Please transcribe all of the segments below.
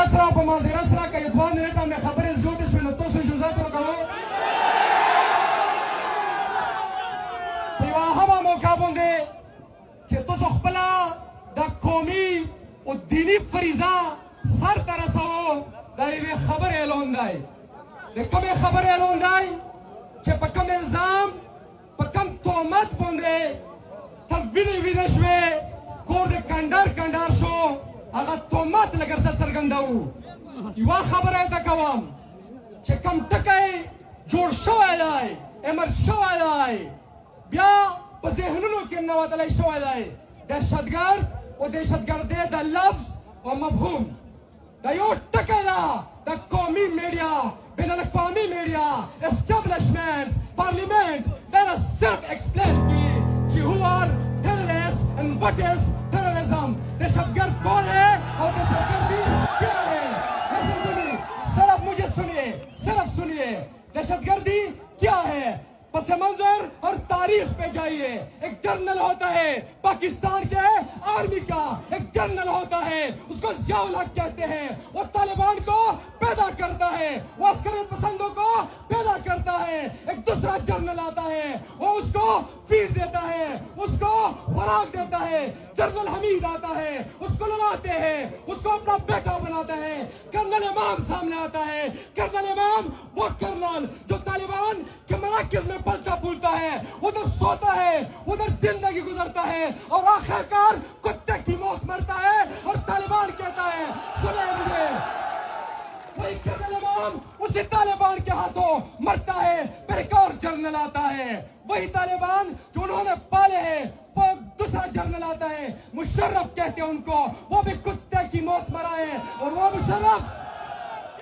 اسرا په منظر اسرا کې دوه منټه مې خبرې زیاتې شوې نو تاسو اجازه ورکوئ په یوه هغه موقع باندې چې تاسو خپله د قومي او دیني فریضه سر ته رسوو دا یوې خبرې اعلان دی د کومې خبرې اعلان دی چې په کوم الزام په کوم تهمت باندې ته وینې شوې کور دې کنډر شو هغه تهمت لږ څه څرګندوو یوه خبره یې ته کوم چې کوم ټکی جوړ شوی دی امر شوی دی بیا په ذهنونو کې ننوتلی شوی دی دهشتګرد او دهشتګردۍ د لفظ او مفهوم دا یو ټکی ده د قومي میډیا بین الاقوامي میډیا اسټابلشمنټس پارلیمنٹ دا نه صرف ایکسپلین کی چې who are terrorists and what is terrorism دہشتگرد کون ہے اور دہشتگردی کیا ہے صرف مجھے سنیے دہشتگردی کیا ہے پس منظر اور تاریخ پہ جائیے ایک جنرل ہوتا ہے پاکستان کے آرمی کا ایک جنرل ہوتا ہے اس کو ضیاء الحق کہتے ہیں وہ طالبان کو پیدا کرتا ہے وہ عسکریت پسندوں کو پیدا کرتا ہے ایک دوسرا جنرل آتا ہے وہ اس کو فیڈ دیتا ہے اس کو خوراک دیتا ہے جنرل حمید آتا ہے اس کو لڑاتے ہیں اس کو اپنا بیٹا بناتا ہے کرنل امام سامنے آتا ہے کرنل امام وہ کرنل جو طالبان کے مراکز میں پلتا پھولتا ہے ادھر سوتا ہے ادھر زندگی گزرتا ہے اور آخرکار کتے کی موت مرتا ہے اور طالبان کہتا ہے سنیں مجھے وہی کرنل امام اسی طالبان کے ہاتھوں مرتا ہے پھر ایک اور جنرل آتا ہے وہی طالبان جو انہوں نے پالے ہیں وہ دوسرا جنرل آتا ہے مشرف کہتے ہیں ان کو وہ بھی کتے کی موت مرا ہے اور وہ مشرف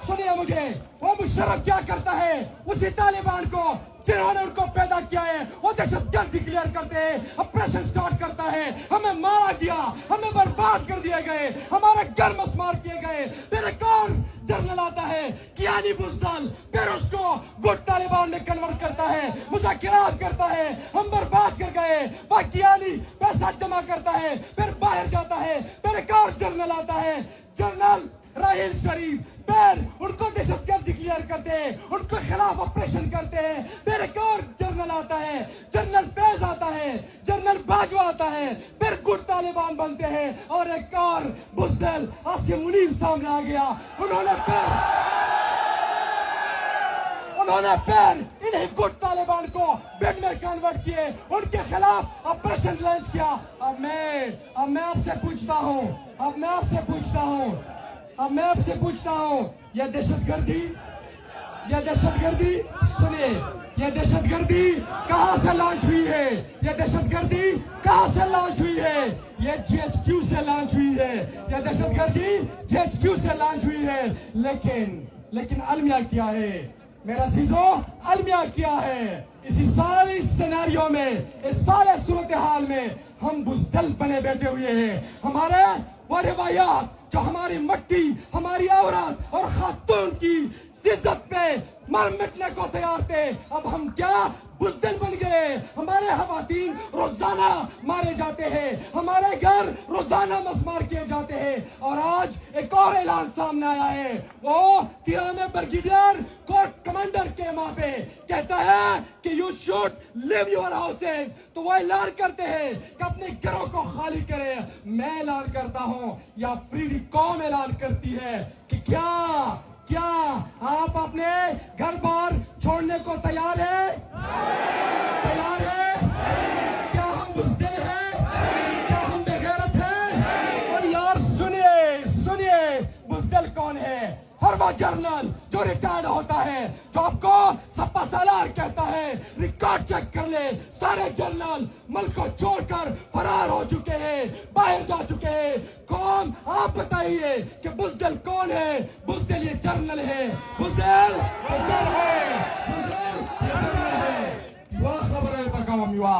سنیے مجھے وہ مشرف کیا کرتا ہے اسی طالبان کو جنہوں نے ان کو پیدا کیا ہے وہ دہشت گرد ڈکلیئر کرتے ہیں آپریشن سٹارٹ کرتا ہے ہمیں مارا گیا ہمیں برباد کر دیے گئے ہمارے گھر مسمار کیے گئے پھر ایک اور جنرل آتا ہے کیانی بزدل پھر اس کو گڈ طالبان میں کنورٹ کرتا ہے مذاکرات کرتا ہے ہم برباد کر گئے باقیانی پیسہ جمع کرتا ہے پھر باہر جاتا ہے پھر ایک اور جنرل آتا ہے جنرل راہیل شریف پھر ان کو دہشت گرد ڈکلیئر کرتے ہیں ان کے خلاف آپریشن کرتے ہیں پھر ایک اور جنرل آتا ہے جنرل فیض آتا ہے جنرل باجوہ آتا ہے پھر گڈ طالبان بنتے ہیں اور ایک اور بزدل عاصم منیر سامنے آ گیا انہوں نے پھر انہیں گڈ طالبان کو بیڈ میں کنورٹ کیے ان کے خلاف آپریشن لانچ کیا اب میں آپ سے پوچھتا ہوں یہ دہشت گردی یہ دہشت گردی کہاں سے لانچ ہوئی ہے یہ دہشت گردی کہاں سے لانچ ہوئی ہے یہ جی ایچ کیو سے لانچ ہوئی ہے یہ دہشت گردی جی ایچ کیو سے لانچ ہوئی ہے لیکن المیہ کیا ہے میرا عزیزو المیہ کیا ہے اسی ساری سیناریو میں اس سارے صورتحال میں ہم بزدل بنے بیٹھے ہوئے ہیں ہمارے وہ روایات جو ہماری مٹی ہماری عورت اور خاتون کی عزت پہ مر مٹنے کو تیار تھے اب ہم کیا بزدل بن گئے ہمارے خواتین روزانہ مارے جاتے ہیں ہمارے گھر روزانہ مسمار کیے جاتے ہیں اور آج ایک اور اعلان سامنے آیا ہے وہ تیرہ میں بریگیڈیئر کورٹ کمانڈر کے ماں پہ کہتا ہے کہ you should leave your houses تو وہ اعلان کرتے ہیں کہ اپنے گھروں کو خالی کرے میں اعلان کرتا ہوں یا افریدی قوم اعلان کرتی ہے کہ کیا آپ اپنے گھر بار چھوڑنے کو تیار ہیں کیا ہم بزدل ہیں کیا ہم بے غیرت ہیں اور یار سنیے بزدل کون ہے ہر وہ جرنل جو ریٹائرڈ ہوتا ہے جو آپ کو سپا سالار کہتا ہے ریکارڈ چیک کر لے سارے جرنل ملک کو چھوڑ کر فرار ہو چکے ہیں باہر جا چکے ہیں قوم آپ بتائیے کہ بزدل کون ہے بزدل یہ جرنل ہے بزدل یہ جرنل ہے یوا خبر ہے تکام یوا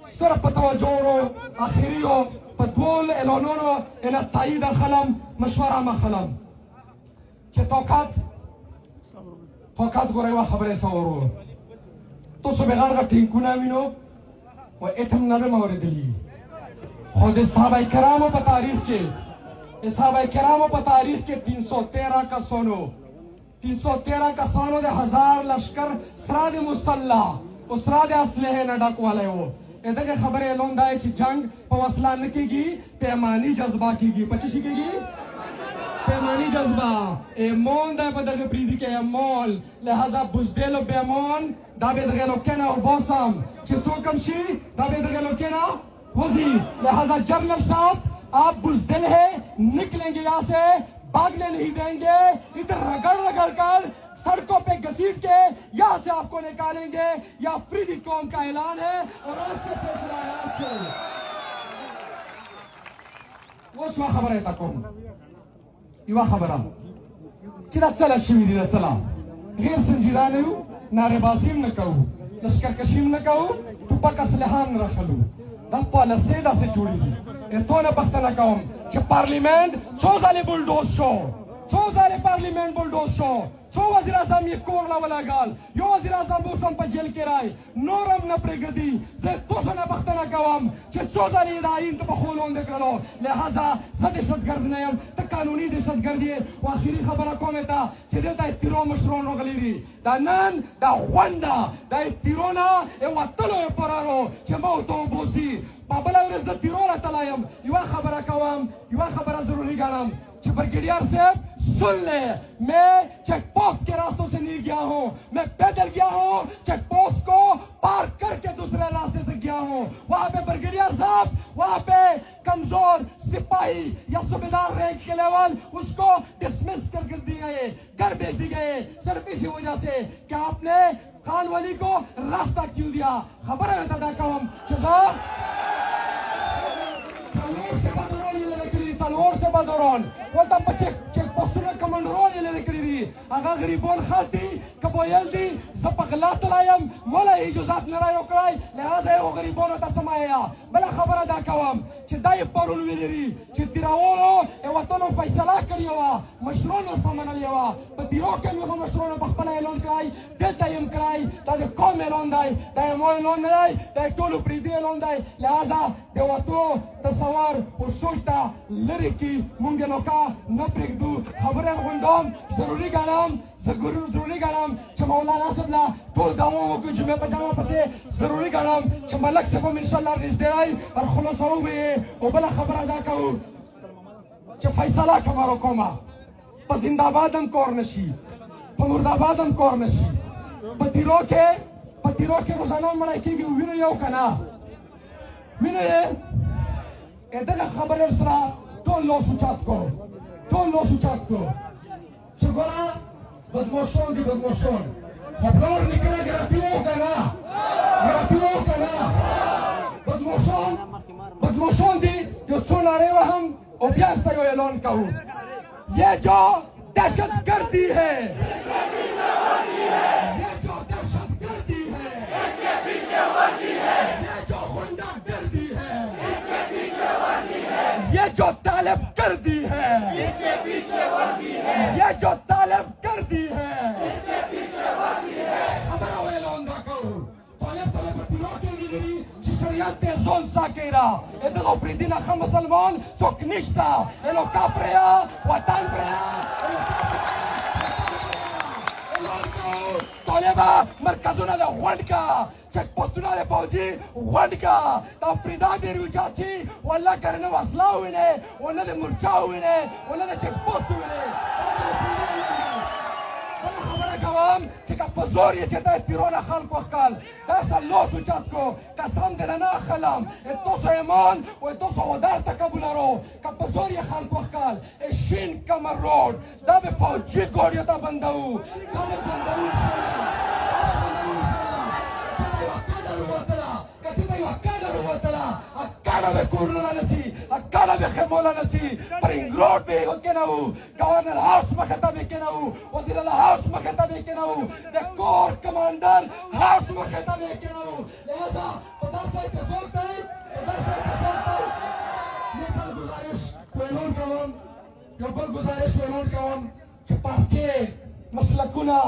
صرف توجه آخری و پدول الانونو ان تایید خلم مشوره مخلم چه توقعت گوره و خبره سوارو تو سو بغار غتین کنه مینو و اتم نبه مورد لی خود صحابه کرامو په تاریخ کې صحابہ کرامو په تاریخ کې 313 کسانو 313 کسانو د 1000 لشکر سره د مسلح او سره د اسلحې نه ډک والی و. دغه خبرې اعلان دی چې جنگ په وسله نه کېږي، پیماني جذبه کېږي. په څه شي کېږي؟ پیمانی جذبه. ایمان دا به دغه پریدي کې ایمان، لہذا بزدل و بیمان دا به دغه لوکنه و باسم چې څوک هم شي دا به دغه لوکنه وزی. لہذا جنرل صاحب آپ بزدل ہے، نکلیں گے یہاں سے، بھاگنے نہیں دیں گے، ادھر رگڑ رگڑ کر سڑکوں پہ گھسیٹ کے یہاں سے آپ کو نکالیں گے. یہ افریدی قوم کا اعلان ہے اور آج سے فیصلہ ہے. آج سے وہ شو خبر ہے تکم یو خبره چې دا سلا شوي دي. د سلام غیر سنجیدانه یو، ناربازي هم نه کوو، لښکرکشي هم نه کوو، ټوپک اسلحه هم نه راخلو. دا پالیسۍ داسې جوړې دي. تونه پوښتنه کوم چې پارلیمنت څو ځلې بلډوز شو، څو ځلې پارلیمنت بلډوز شو، څو وزیر اعظم یې کور له ولګال، یو وزیر اعظم اوس هم په جیل کې رای، نور هم نه پرېږدي. زه تاسو نه پوښتنه کوم چې څو ځلې یې د آیین ته پښو لاندې کړلو. لہذا زه دهشتګرد نه یم، ته قانوني دهشتګرد یې. او آخري خبره کوم ته چې دلته تیرو مشران راغلي دي. دا نن دا غونډه دا تیرو نه وتلو یې پرارو چې ما ورته وبوسي. په بله ورځ زه تیرو له تللی یم. یوه خبره کوم، یوه خبره ضروري ګڼم کہ بریگیڈیئر صاحب سن لیں، میں چیک پوسٹ کے راستوں سے نہیں گیا ہوں، میں پیدل گیا ہوں، چیک پوسٹ کو پار کر کے دوسرے راستے سے گیا ہوں. وہاں پہ بریگیڈیئر صاحب، وہاں پہ کمزور سپاہی یا صوبیدار رینک کے لیول اس کو ڈسمس کر دی گئے، گھر بھیج دی گئے، صرف اسی وجہ سے کہ آپ نے خان ولی کو راستہ کیوں دیا. خبر ہے تھا کام چزا سالور سے بدوران ولتا په چیک پوسټونو کمانډران یې لرې کړي دي. هغه غریبان خلک دي که بویل دي. زه په غلا تللی یم، مولا یې اجازات نه را وکړی، لهذا هغو غریبانو ته څه مه وایه. بله خبره دا کوم چې دا یې پرون ویلي دي چې تیراولو وطنو فیصله کړې وه، مشرانو ورسره منلې وه. په تیرو کې مې هم مشرانو په خپله اعلان کړی، دلته یې هم کړی. دا د قوم اعلان دی، دا یې ما اعلان نه دی، دا یې ټولو پرېږدي اعلان دی. لهذا د وتلو تصور او سوچ ته لرې کړي، مونږ یې نوکه نه پرېږدو. خبره غونډوم ضروري ګڼم، زه ضروري ګڼم چې مولانا صاحب له ټول دوام وکړو. جمعې په جامه پسې ضروري ګڼم چې ملک صاحب هم انشاءالله نږدې رای پر خلاصه ووایي. او بله خبره دا کوو چې فیصله کومه راکومه، په زنده آباد هم کار نشي، په مرد آباد هم کار نشي. په تیرو کې روزانه مړی کېږي. وینو یو که نه وینو یې دغه خبرې سره ټول لاس اوچت کړو، ټول لاس اوچت کړو چې ګوره بدماشان دي، بدماشان. خو پلار نیکه ګرفتي وو که نه، ګرفتي وو که نه. بدماشان دي. یو څو نارې وهم او بیا ستا یو اعلان کوو. یہ جو دہشت گردی ہے، یہ جو دہشت گردی ہے، اس کے پیچھے وردی ہے. یہ جو غنڈہ گردی ہے، اس کے پیچھے وردی ہے. یہ جو طالب گردی ہے، اس کے پیچھے وردی ہے. یہ جو طالب گردی ہے، اس کے پیچھے وردی ہے. خبره اعلان راکړو. طالب تلو کې ویلي چې شریعت ته ځان ساکېره. دغه پرېږدي نه ښه مسلمان څوک نشته. نو کا پرېیا، وطن پرېیا. طالبه مرکزونه د غونډ کا، چک پوسټونه د فوجي غونډ کا. دا فریدا ډېر وجات شي والله که نه وسله ووینې، او نه د مورچا ووینې، او نه د چک پوسټ ووینې. بله خبره کوم چې که په زور یې چې دا تیرو نه خلک وښکل، داسې لاس اوچت کړو. قسم دې نه اخلم، تاسو ایمان و تاسو هدر تکبر رو که په زور یې خلک وښکل. شین کمر روډ دا به فوجي ګاډیو ته بندوو، دا به بندوو انشاءالله. اکاڑا میں کورنا نسی، اکاڑا میں خیمولا نسی، پرنگ روڈ میں ہوکے نہ ہو، گورنر ہاؤس مخطہ میں کے نہ ہو، وزیر اللہ ہاؤس مخطہ میں کے نہ ہو، کور کمانڈر ہاؤس مخطہ میں کے نہ ہو. لہذا پدر سے اتفاق ہے، یہ بل گزارش اعلان کوم کہ پارٹی مسلکونه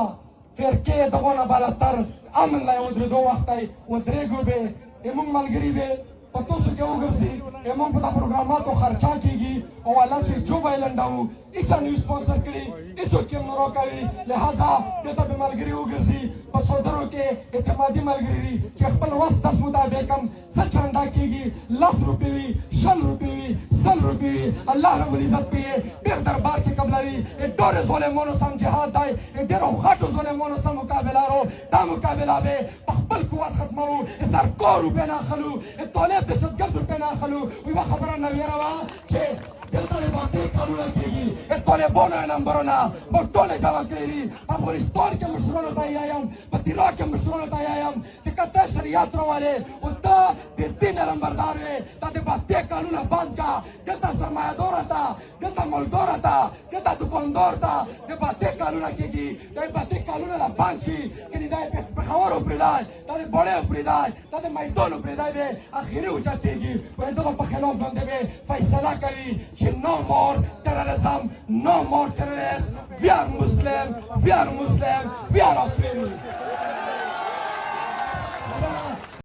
فرقې دغونه بالاتر امن لا ودرېدو وخت دی ودرېږو به زموږ ملګري به پتوسو کې وګرځي موږ په دا پروګراماتو خرچا کېږي او الله چې جو به یې لنډوو هېچا نه وي سپانسر کړي هېڅوک یې هم نه راکوي لهذا دې ته به ملګري وګرځي په سودرو کې اعتمادي ملګري وي چې خپل وس دس مطابق هم څه چنده کېږي 10 روپۍ وي 20 روپۍ وي 100 روپۍ وي الله رب العزت به یې ډېر دربار کې قبلوي ډېرو ظلمونو سم جهاد دی ډېرو غټو ظلمونو سم مقابله رو دا مقابله به په خپل قوت ختموو سرکار روپۍ نه اخلو طالب دهشتګرد روپۍ نه اخلو یوه خبره نه ویره وه چې دلته د باطل کارونه کېږي طالبانو یې نمبرونه موږ ټول یې جمع کړي دي افغانستان کې مشرانو ته یې وایم په عراق کې مشرانو ته یې وایم چې که ته شریعت راولې او ته د دین نمبردار وې ته د باطل کارونه بند کړه دلته سرمایهداره ته دلته مالداره ته دلته دوکاندار ته د باطل کارونه کېږي دا د باطل کارونه لا بند شي کنې دا یې پېښور وپرېږدی دا د بړۍ وپرېږدی دا د میدان وپرېږدی به اخري اوچتېږي وایي دغه په خلاف باندې به فیصله کوي چې no more terrorism, no more terrorists. We are Muslim, we are Muslim, we are a family.